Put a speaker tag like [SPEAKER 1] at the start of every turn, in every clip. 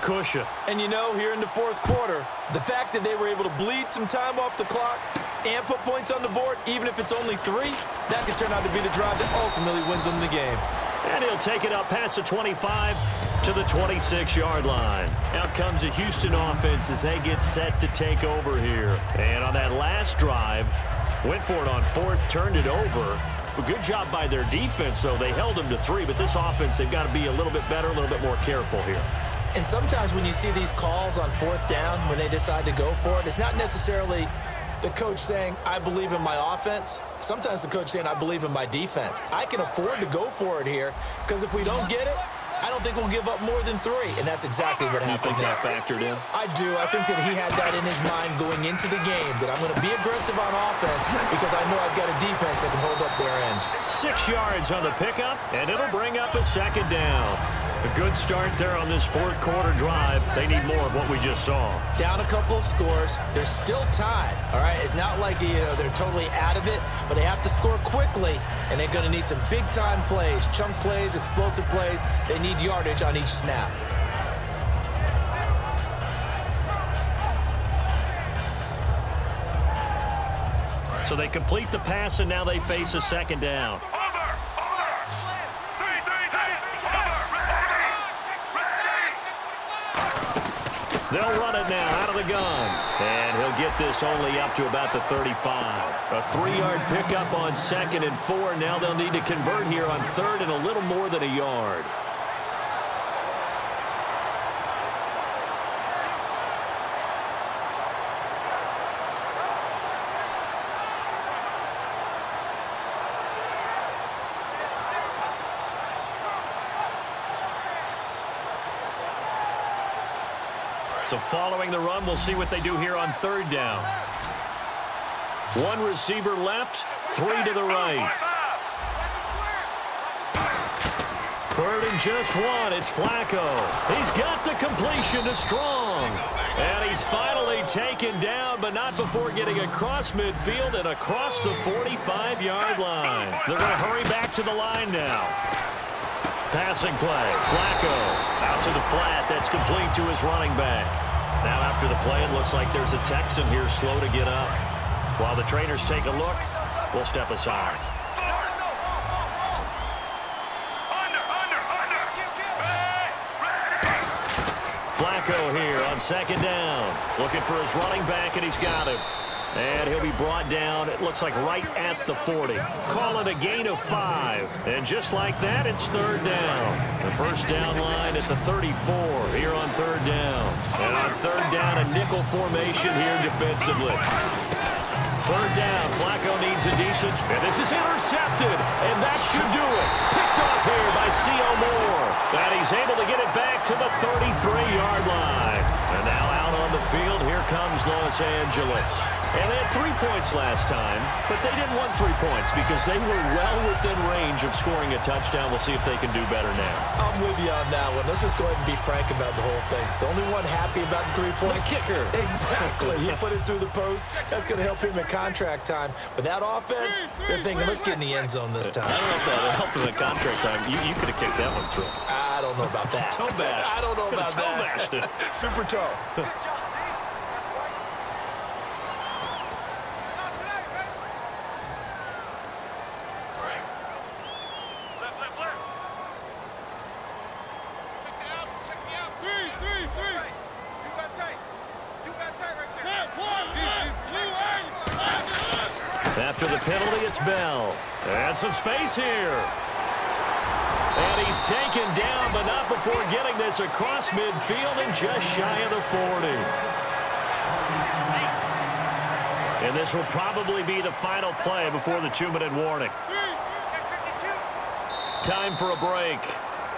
[SPEAKER 1] cushion.
[SPEAKER 2] And you know, here in the fourth quarter, the fact that they were able to bleed some time off the clock and put points on the board, even if it's only 3, that could turn out to be the drive that ultimately wins them the game.
[SPEAKER 1] And he'll take it up past the 25 to the 26-yard line. Out comes the Houston offense as they get set to take over here. And on that last drive, went for it on 4th, turned it over. A good job by their defense, though. They held them to 3, but this offense, they've got to be a little bit better, a little bit more careful here.
[SPEAKER 2] And sometimes when you see these calls on 4th down, when they decide to go for it, it's not necessarily the coach saying, I believe in my offense. Sometimes the coach saying, I believe in my defense. I can afford to go for it here because if we don't get it, I don't think we'll give up more than 3. And that's exactly what happened there.
[SPEAKER 1] You think that factored in?
[SPEAKER 2] I do. I think that he had that in his mind going into the game, that I'm going to be aggressive on offense because I know I've got a defense that can hold up their end.
[SPEAKER 1] 6 yards on the pickup, and it'll bring up a 2nd down. A good start there on this 4th quarter drive. They need more of what we just saw.
[SPEAKER 2] Down a couple of scores. There's still time, all right? It's not like, they're totally out of it, but they have to score quickly, and they're going to need some big-time plays, chunk plays, explosive plays. They need yardage on each snap.
[SPEAKER 1] So they complete the pass, and now they face a 2nd down. They'll run it now out of the gun. And he'll get this only up to about the 35. A 3-yard pickup on 2nd and 4. Now they'll need to convert here on 3rd and a little more than a yard. So following the run, we'll see what they do here on 3rd down. 1 receiver left, 3 to the right. 3rd and just 1, it's Flacco. He's got the completion to Strong. And he's finally taken down, but not before getting across midfield and across the 45-yard line. They're going to hurry back to the line now. Passing play, Flacco out to the flat. That's complete to his running back. Now after the play, it looks like there's a Texan here slow to get up. While the trainers take a look, we'll step aside. Flacco here on 2nd down. Looking for his running back, and he's got him. And he'll be brought down, it looks like right at the 40. Call it a gain of 5. And just like that, it's 3rd down. The first down line at the 34 here on 3rd down. And on 3rd down, a nickel formation here defensively. 3rd down, Flacco needs a decent, and this is intercepted, and that should do it. Picked off here by C.O. Moore. And he's able to get it back to the 33-yard line. And now out on the field, here comes Los Angeles. And they had 3 points last time, but they didn't want 3 points because they were well within range of scoring a touchdown. We'll see if they can do better now.
[SPEAKER 2] I'm with you on that one. Let's just go ahead and be frank about the whole thing. The only one happy about the 3-point
[SPEAKER 1] kicker.
[SPEAKER 2] Exactly. He put it through the post. That's going to help him in contract time. But that offense, they're thinking, let's get in the end zone this time.
[SPEAKER 1] I don't know if that helped him in contract time. You could have kicked that one through.
[SPEAKER 2] I don't know about that.
[SPEAKER 1] Toe bash.
[SPEAKER 2] I don't know about
[SPEAKER 1] toe
[SPEAKER 2] that.
[SPEAKER 1] Bashed it.
[SPEAKER 2] Super toe.
[SPEAKER 1] After the penalty, it's Bell. And some space here. And he's taken down, but not before getting this across midfield and just shy of the 40. And this will probably be the final play before the 2-minute warning. Time for a break.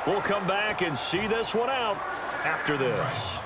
[SPEAKER 1] We'll come back and see this one out after this.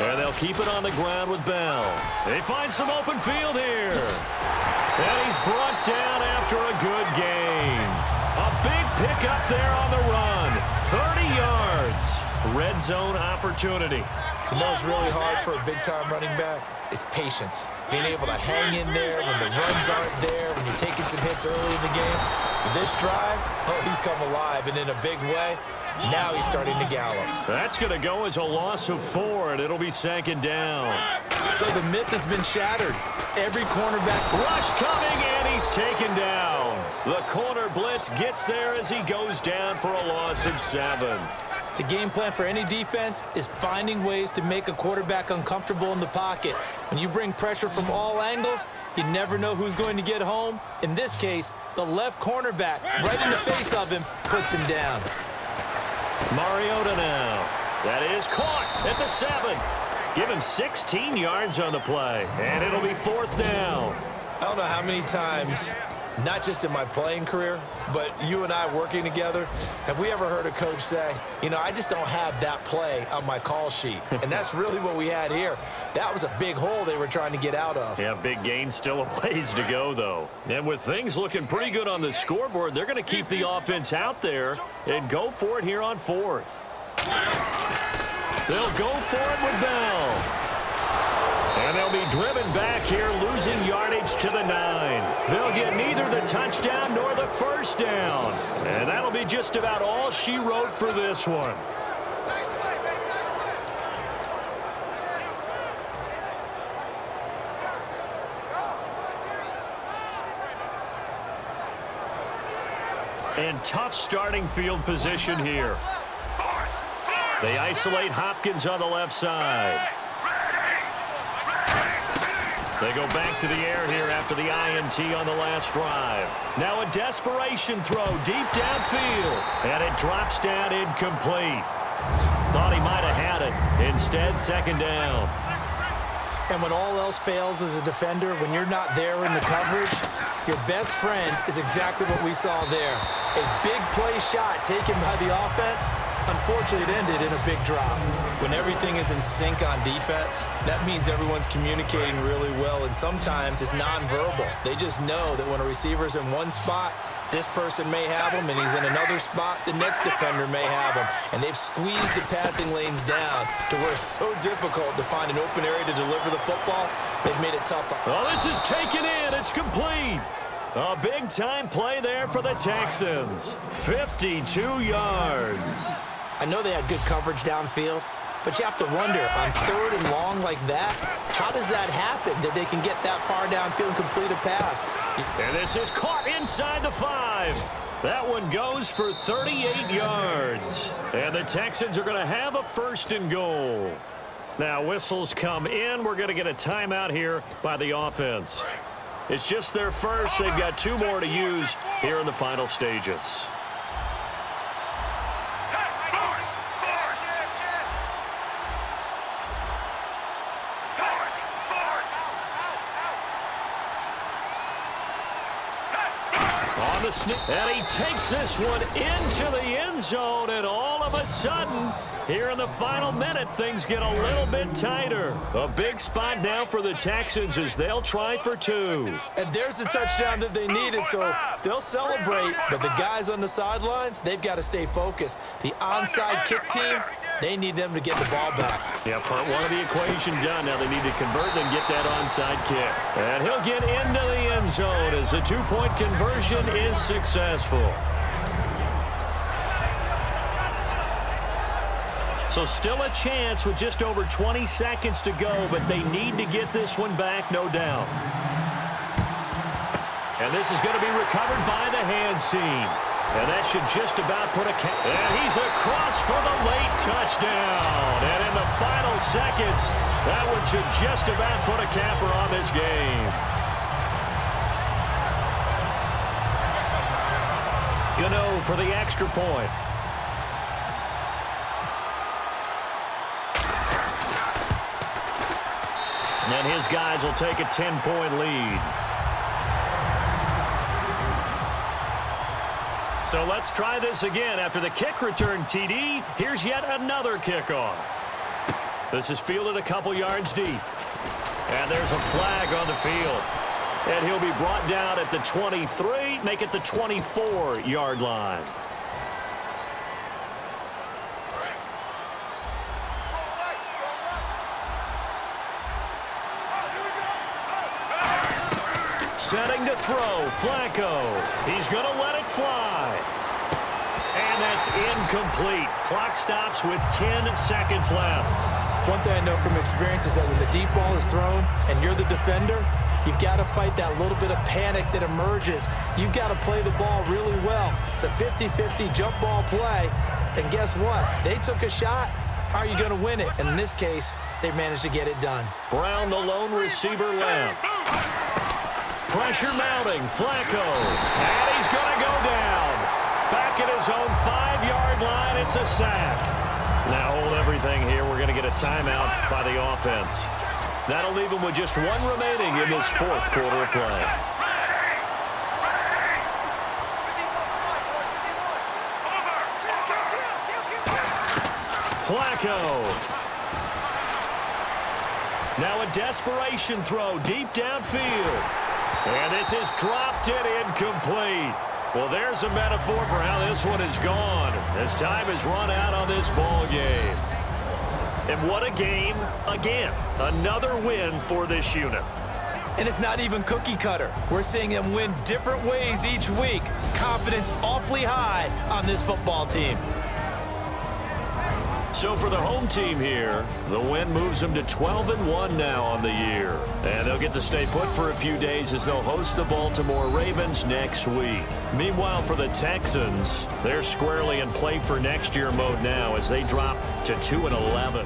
[SPEAKER 1] And they'll keep it on the ground with Bell. They find some open field here. And he's brought down after a good gain. A big pickup there on the run. 30 yards. Red zone opportunity.
[SPEAKER 2] You know what's really hard for a big-time running back? It's patience. Being able to hang in there when the runs aren't there, when you're taking some hits early in the game. With this drive, oh, he's come alive, and in a big way. Now he's starting to gallop.
[SPEAKER 1] That's going to go as a loss of 4, and it'll be 2nd down.
[SPEAKER 2] So the myth has been shattered. Every cornerback.
[SPEAKER 1] Rush coming, and he's taken down. The corner blitz gets there as he goes down for a loss of 7.
[SPEAKER 2] The game plan for any defense is finding ways to make a quarterback uncomfortable in the pocket. When you bring pressure from all angles, you never know who's going to get home. In this case, the left cornerback, right in the face of him, puts him down.
[SPEAKER 1] Mariota now. That is caught at the 7. Give him 16 yards on the play, and it'll be 4th down.
[SPEAKER 2] I don't know how many times, not just in my playing career, but you and I working together, have we ever heard a coach say, you know, I just don't have that play on my call sheet. And that's really what we had here. That was a big hole they were trying to get out of.
[SPEAKER 1] Yeah, big gain, still a ways to go, though. And with things looking pretty good on the scoreboard, they're going to keep the offense out there and go for it here on 4th. They'll go for it with Bell. And they'll be driven back here, losing yardage to the 9. They'll get neither the touchdown nor the 1st down. And that'll be just about all she wrote for this one. And tough starting field position here. They isolate Hopkins on the left side. They go back to the air here after the INT on the last drive. Now a desperation throw deep downfield. And it drops down incomplete. Thought he might have had it. Instead, 2nd down.
[SPEAKER 2] And when all else fails as a defender, when you're not there in the coverage, your best friend is exactly what we saw there. A big play shot taken by the offense. Unfortunately, it ended in a big drop. When everything is in sync on defense, that means everyone's communicating really well, and sometimes it's nonverbal. They just know that when a receiver's in one spot, this person may have him, and he's in another spot, the next defender may have him. And they've squeezed the passing lanes down to where it's so difficult to find an open area to deliver the football. They've made it tough.
[SPEAKER 1] Well, this is taken in. It's complete. A big-time play there for the Texans. 52 yards.
[SPEAKER 2] I know they had good coverage downfield, but you have to wonder, on 3rd and long like that, how does that happen, that they can get that far downfield and complete a pass?
[SPEAKER 1] And this is caught inside the 5. That one goes for 38 yards. And the Texans are going to have a 1st and goal. Now, whistles come in. We're going to get a timeout here by the offense. It's just their first. They've got 2 more to use here in the final stages. And he takes this one into the end zone, and all of a sudden, here in the final minute, things get a little bit tighter. A big spot now for the Texans as they'll try for 2.
[SPEAKER 2] And there's the touchdown that they needed, so they'll celebrate. But the guys on the sidelines, they've got to stay focused. The onside kick team, they need them to get the ball back.
[SPEAKER 1] Yeah, part 1 of the equation done. Now they need to convert and get that onside kick. And he'll get into the end zone as the 2-point conversion is successful. So still a chance with just over 20 seconds to go, but they need to get this one back, no doubt. And this is going to be recovered by the hands team. And that should just about put a cap. And he's across for the late touchdown. And in the final seconds, that one should just about put a capper on this game. Gano for the extra point. And his guys will take a 10-point lead. So let's try this again. After the kick return TD, here's yet another kickoff. This is fielded a couple yards deep. And there's a flag on the field. And he'll be brought down at the 23, make it the 24-yard line. Setting to throw, Flacco. He's going to let it fly. And that's incomplete. Clock stops with 10 seconds left.
[SPEAKER 2] One thing I know from experience is that when the deep ball is thrown and you're the defender, you've got to fight that little bit of panic that emerges. You've got to play the ball really well. It's a 50-50 jump ball play. And guess what? They took a shot. How are you going to win it? And in this case, they managed to get it done.
[SPEAKER 1] Brown, the lone receiver left. Pressure mounting. Flacco. And he's going to go down. Back at his own 5-yard line. It's a sack. Now hold everything here. We're going to get a timeout by the offense. That'll leave him with just one remaining in this fourth quarter of play. Flacco. Now a desperation throw deep downfield. And this is dropped it incomplete. Well, there's a metaphor for how this one is gone. As time has run out on this ball game. And what a game again. Another win for this unit.
[SPEAKER 2] And it's not even cookie cutter. We're seeing them win different ways each week. Confidence awfully high on this football team.
[SPEAKER 1] So for the home team here, the win moves them to 12-1 now on the year. And they'll get to stay put for a few days as they'll host the Baltimore Ravens next week. Meanwhile, for the Texans, they're squarely in play for next year mode now as they drop to 2-11.